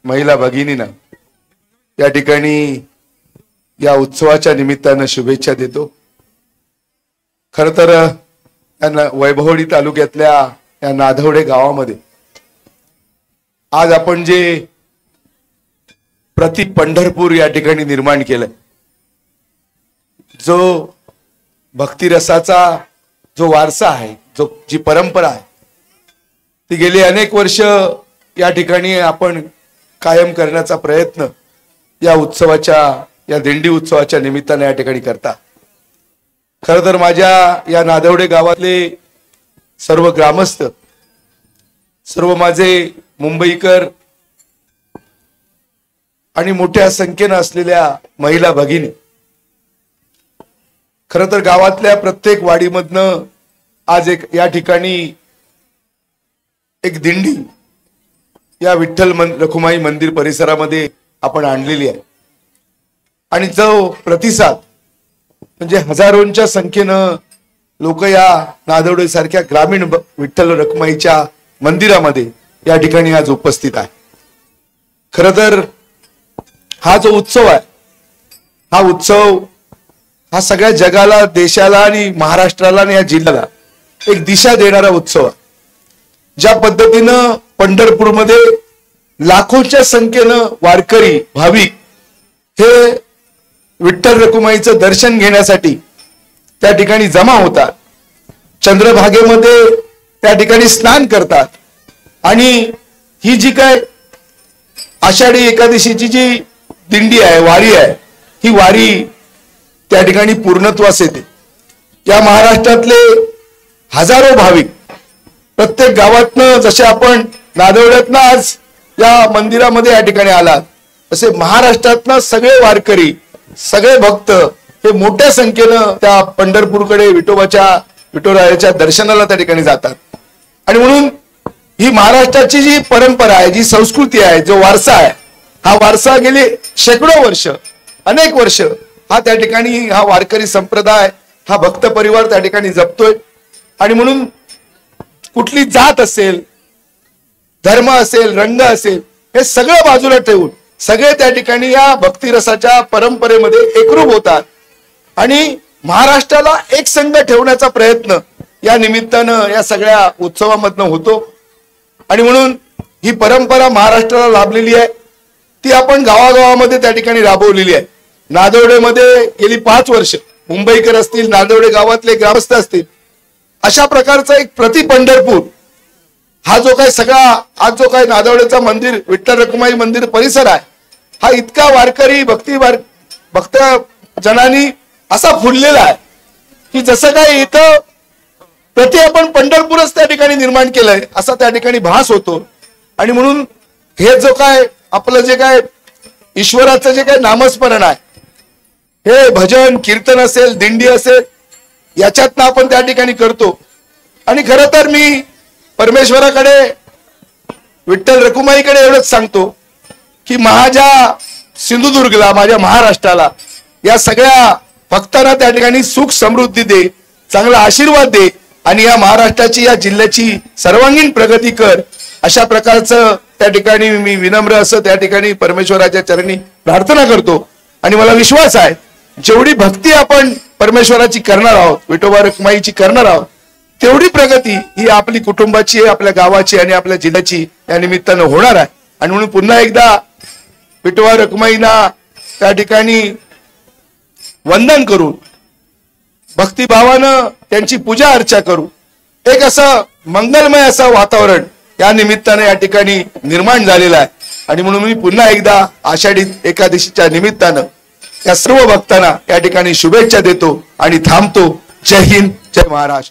महिला भगिनींना या ठिकाणी या उत्सवाच्या निमित्तानं शुभेच्छा देतो। खरं तर वैभववाडी तालुक्यातल्या या नाधवडे गावामध्ये आज आपण जे प्रति पंढरपूर या ठिकाणी निर्माण केलं, जो भक्तिरसाचा जो वारसा आहे, जी परंपरा आहे, ती गेली अनेक वर्ष या ठिकाणी आपण कायम करण्याचा प्रयत्न या उत्सवाच्या, या दिंडी उत्सवाच्या निमित्ताने या ठिकाणी करता। खरं तर माझ्या या नाधवडे गावातले सर्व ग्रामस्थ, सर्व माझे मुंबईकर आणि मोठ्या संख्येने असलेल्या महिला भगिनी, खरं तर गावातल्या प्रत्येक वाडीमधनं आज या ठिकाणी एक दिंडी या विठ्ठल रखुमाई मंदिर परिसरामध्ये आपण आणलेली आहे। आणि जो प्रतिसाद म्हणजे हजारोंच्या संख्येनं लोक या नाधवडे सारख्या ग्रामीण विठ्ठल रखुमाईच्या मंदिरामध्ये या ठिकाणी आज उपस्थित आहे। खरं तर हा जो उत्सव आहे, हा उत्सव हा सगळ्या जगाला, देशाला आणि महाराष्ट्राला आणि या जिल्ह्याला एक दिशा देणारा उत्सव आहे। ज्या पद्धतीनं पंढरपूरमध्ये लाखोंच्या संख्येनं वारकरी भाविक हे विठ्ठल रखुमाईचं दर्शन घेण्यासाठी त्या ठिकाणी जमा होतात, चंद्रभागेमध्ये त्या ठिकाणी स्नान करतात आणि ही जी काय आषाढी एकादशीची जी दिंडी आहे, वारी आहे, ही वारी त्या ठिकाणी पूर्णत्वास येते। या महाराष्ट्रातले हजारो भाविक प्रत्येक गावातनं, जसे आपण नाधवड्यातनं आज या मंदिरामध्ये या ठिकाणी आलात, तसे महाराष्ट्रातनं सगळे वारकरी, सगळे भक्त हे मोठ्या संख्येनं त्या पंढरपूरकडे विठोरायाच्या दर्शनाला त्या ठिकाणी जातात। आणि म्हणून ही महाराष्ट्राची जी परंपरा आहे, जी संस्कृती आहे, जो वारसा आहे, हा वारसा गेले शेकडो वर्ष, अनेक वर्ष हा त्या ठिकाणी हा वारकरी संप्रदाय, हा भक्त परिवार त्या ठिकाणी जपतोय। आणि म्हणून कुठली जात असेल, धर्म असेल, रंग असेल, हे सगळं बाजूला ठेवून सगळे त्या ठिकाणी या भक्तिरसाच्या परंपरेमध्ये एकरूप होतात आणि महाराष्ट्राला एक संघ ठेवण्याचा प्रयत्न या निमित्तानं या सगळ्या उत्सवामधनं होतो। आणि म्हणून ही परंपरा महाराष्ट्राला लाभलेली आहे, ती आपण गावागावामध्ये त्या ठिकाणी राबवलेली आहे। नाधवडेमध्ये गेली 5 वर्ष मुंबईकर असतील, नाधवडे गावातले ग्रामस्थ असतील, अशा प्रकारचा एक प्रति पंढरपूर हा जो काय सगळा आज जो काय नाधवडेचा मंदिर, विठ्ठल रखुमाई मंदिर परिसर आहे, हा इतका वारकरी भक्त जनांनी असा फुललेला आहे की जसं काय इथं प्रति आपण पंढरपूरच त्या ठिकाणी निर्माण केलंय असा त्या ठिकाणी भास होतो। आणि म्हणून हे जो काय आपलं जे काय ईश्वराचं जे काय नामस्मरण आहे, हे भजन कीर्तन असेल, दिंडी असेल, याच्यातनं आपण त्या ठिकाणी करतो। आणि खरं तर मी परमेश्वराकडे, विठ्ठल रखुमाईकडे एवढंच सांगतो की माझ्या सिंधुदुर्गला, माझ्या महाराष्ट्राला, या सगळ्या भक्तांना त्या ठिकाणी सुख समृद्धी दे, चांगला आशीर्वाद दे आणि या महाराष्ट्राची, या जिल्ह्याची सर्वांगीण प्रगती कर, अशा प्रकारचं त्या ठिकाणी मी विनम्र असं त्या ठिकाणी परमेश्वराच्या चरणी प्रार्थना करतो। आणि मला विश्वास आहे जेवढी भक्ती आपण परमेश्वराची करणार आहोत, विठोबा रखुमाईची करणार आहोत, तेवढी प्रगती ही आपली कुटुंबाची, आपल्या गावाची आणि आपल्या जिल्ह्याची या निमित्तानं होणार आहे। आणि म्हणून पुन्हा एकदा विठोबा रखुमाईंना त्या ठिकाणी वंदन करून, भक्तिभावानं त्यांची पूजा अर्चा करू, एक असं मंगलमय असं वातावरण या निमित्ताने या ठिकाणी निर्माण झालेलं आहे। आणि म्हणून मी पुन्हा एकदा आषाढी एकादशीच्या निमित्तानं या सर्व भक्तांना या ठिकाणी शुभेच्छा देतो आणि थांबतो। जय हिंद, जय महाराष्ट्र।